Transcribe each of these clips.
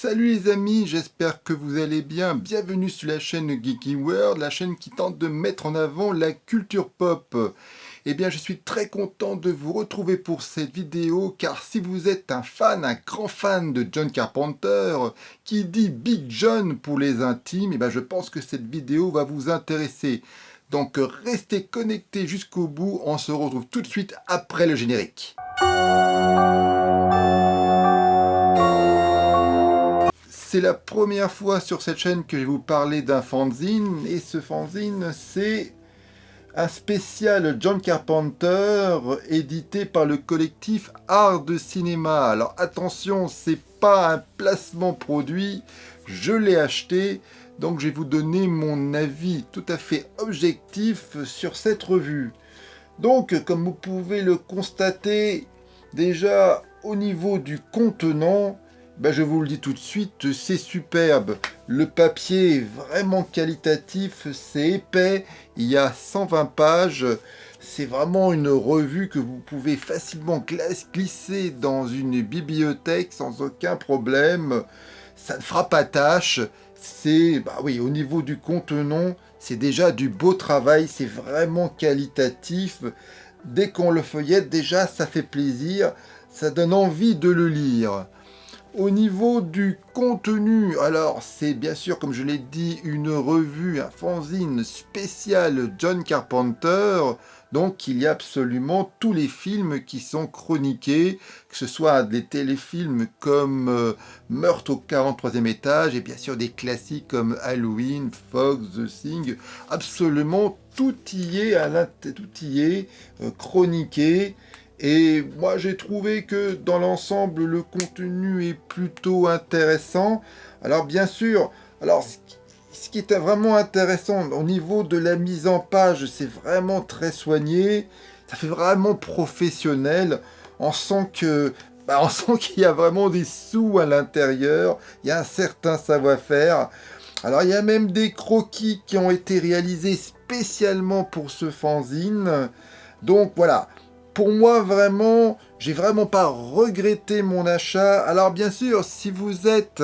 Salut les amis, j'espère que vous allez bien. Bienvenue sur la chaîne Geeky World, la chaîne qui tente de mettre en avant la culture pop. Eh bien, je suis très content de vous retrouver pour cette vidéo, car si vous êtes un grand fan de John Carpenter, qui dit Big John pour les intimes, eh bien, je pense que cette vidéo va vous intéresser. Donc, restez connectés jusqu'au bout, on se retrouve tout de suite après le générique. C'est la première fois sur cette chaîne que je vais vous parler d'un fanzine, et ce fanzine, c'est un spécial John Carpenter édité par le collectif Art de Cinéma. Alors attention, c'est pas un placement produit, je l'ai acheté, donc je vais vous donner mon avis tout à fait objectif sur cette revue. Donc, comme vous pouvez le constater, déjà au niveau du contenant, je vous le dis tout de suite, c'est superbe. Le papier est vraiment qualitatif, c'est épais, il y a 120 pages. C'est vraiment une revue que vous pouvez facilement glisser dans une bibliothèque sans aucun problème. Ça ne fera pas tâche. C'est, oui, au niveau du contenant, c'est déjà du beau travail, c'est vraiment qualitatif. Dès qu'on le feuillette, déjà, ça fait plaisir, ça donne envie de le lire. Au niveau du contenu, alors c'est bien sûr, comme je l'ai dit, une revue, un fanzine spécial John Carpenter. Donc il y a absolument tous les films qui sont chroniqués, que ce soit des téléfilms comme Meurtre au 43e étage, et bien sûr des classiques comme Halloween, Fox, The Thing. Absolument tout y est, chroniqué. Et moi j'ai trouvé que dans l'ensemble le contenu est plutôt intéressant. Alors bien sûr, ce qui est vraiment intéressant au niveau de la mise en page, c'est vraiment très soigné, ça fait vraiment professionnel. On sent on sent qu'il y a vraiment des sous à l'intérieur, il y a un certain savoir-faire. Alors il y a même des croquis qui ont été réalisés spécialement pour ce fanzine. Donc voilà. Pour moi, vraiment, j'ai vraiment pas regretté mon achat. Alors bien sûr, si vous êtes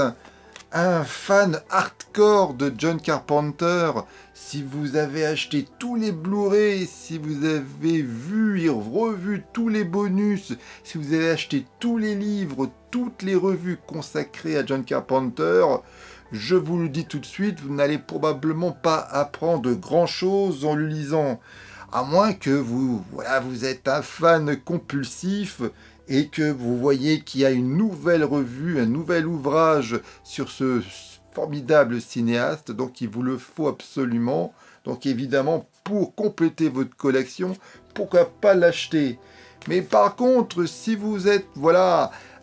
un fan hardcore de John Carpenter, si vous avez acheté tous les Blu-ray, si vous avez vu et revu tous les bonus, si vous avez acheté tous les livres, toutes les revues consacrées à John Carpenter, je vous le dis tout de suite, vous n'allez probablement pas apprendre grand-chose en le lisant. À moins que vous êtes un fan compulsif et que vous voyez qu'il y a une nouvelle revue, un nouvel ouvrage sur ce formidable cinéaste, donc il vous le faut absolument. Donc évidemment, pour compléter votre collection, pourquoi pas l'acheter. Mais par contre, si vous êtes,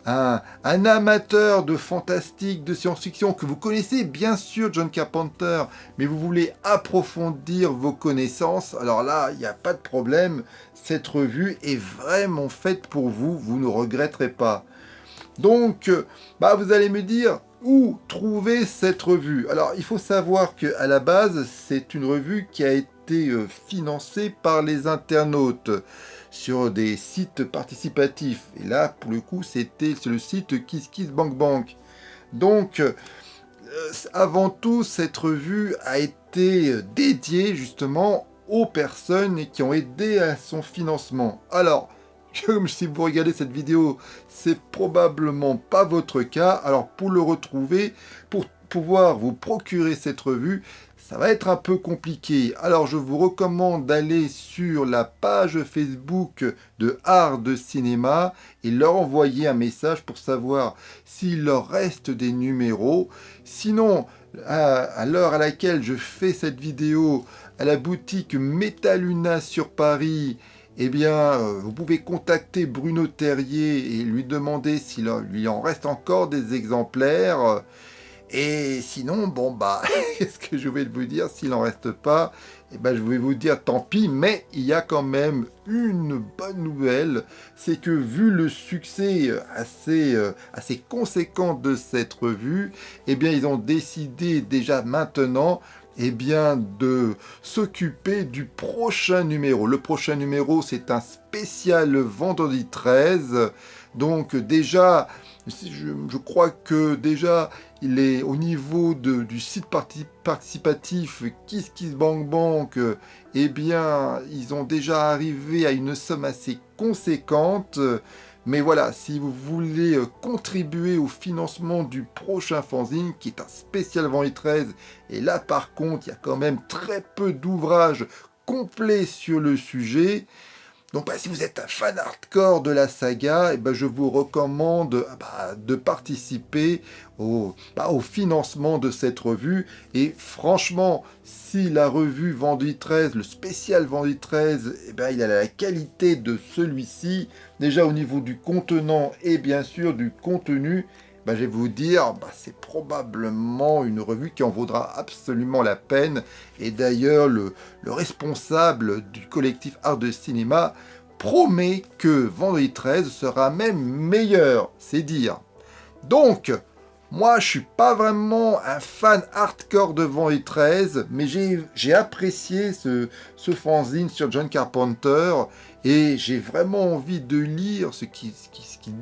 un amateur de fantastique, de science-fiction, que vous connaissez bien sûr John Carpenter, mais vous voulez approfondir vos connaissances, alors là, il n'y a pas de problème, cette revue est vraiment faite pour vous, vous ne regretterez pas. Donc, vous allez me dire, où trouver cette revue? Alors, il faut savoir qu'à la base, c'est une revue qui a été financée par les internautes sur des sites participatifs. Et là, pour le coup, c'est le site KissKissBankBank. Donc, avant tout, cette revue a été dédiée justement aux personnes qui ont aidé à son financement. Alors, comme si vous regardez cette vidéo, c'est probablement pas votre cas. Alors, pour le retrouver, pour pouvoir vous procurer cette revue, ça va être un peu compliqué. Alors je vous recommande d'aller sur la page Facebook de Art de Cinéma et leur envoyer un message pour savoir s'il leur reste des numéros. Sinon, à l'heure à laquelle je fais cette vidéo, à la boutique Metaluna sur Paris, vous pouvez contacter Bruno Terrier et lui demander s'il lui en reste encore des exemplaires. Et sinon, qu'est-ce que je vais vous dire? S'il n'en reste pas, je vais vous dire tant pis, mais il y a quand même une bonne nouvelle, c'est que vu le succès assez conséquent de cette revue, ils ont décidé déjà maintenant de s'occuper du prochain numéro. Le prochain numéro, c'est un spécial vendredi 13. Donc déjà, je crois que déjà, il est au niveau du site participatif KissKissBankBank, eh bien, ils ont déjà arrivé à une somme assez conséquente. Mais voilà, si vous voulez contribuer au financement du prochain fanzine, qui est un spécial Vendredi 13, et là par contre, il y a quand même très peu d'ouvrages complets sur le sujet. Donc si vous êtes un fan hardcore de la saga, je vous recommande de participer au financement de cette revue. Et franchement, si la revue Vendredi 13, le spécial Vendredi 13, il a la qualité de celui-ci, déjà au niveau du contenant et bien sûr du contenu, je vais vous dire, c'est probablement une revue qui en vaudra absolument la peine. Et d'ailleurs, le responsable du collectif Art de Cinéma promet que Vendredi 13 sera même meilleur, c'est dire. Donc, moi, je suis pas vraiment un fan hardcore de Vendredi 13, mais j'ai apprécié ce fanzine sur John Carpenter et j'ai vraiment envie de lire ce qu'ils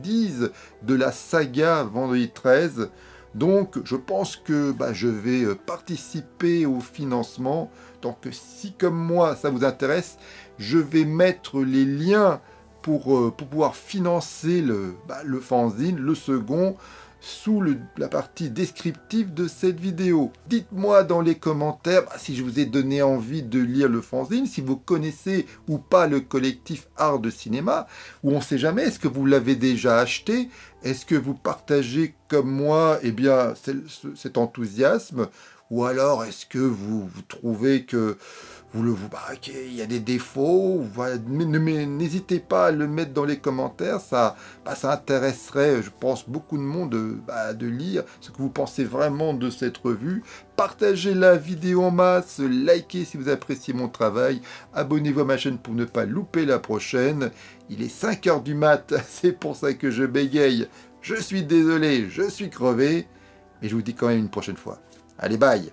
disent de la saga Vendredi 13. Donc, je pense que je vais participer au financement. Donc, si comme moi, ça vous intéresse, je vais mettre les liens pour pouvoir financer le fanzine, le second, sous la partie descriptive de cette vidéo. Dites-moi dans les commentaires si je vous ai donné envie de lire le fanzine, si vous connaissez ou pas le collectif Art de Cinéma, ou on ne sait jamais, est-ce que vous l'avez déjà acheté? Est-ce que vous partagez comme moi cet enthousiasme? Ou alors est-ce que vous trouvez que qu'il y a des défauts? N'hésitez pas à le mettre dans les commentaires, ça intéresserait, je pense, beaucoup de monde de lire ce que vous pensez vraiment de cette revue. Partagez la vidéo en masse, likez si vous appréciez mon travail, abonnez-vous à ma chaîne pour ne pas louper la prochaine. Il est 5h du mat, c'est pour ça que je bégaye. Je suis désolé, je suis crevé, mais je vous dis quand même une prochaine fois. Allez, bye!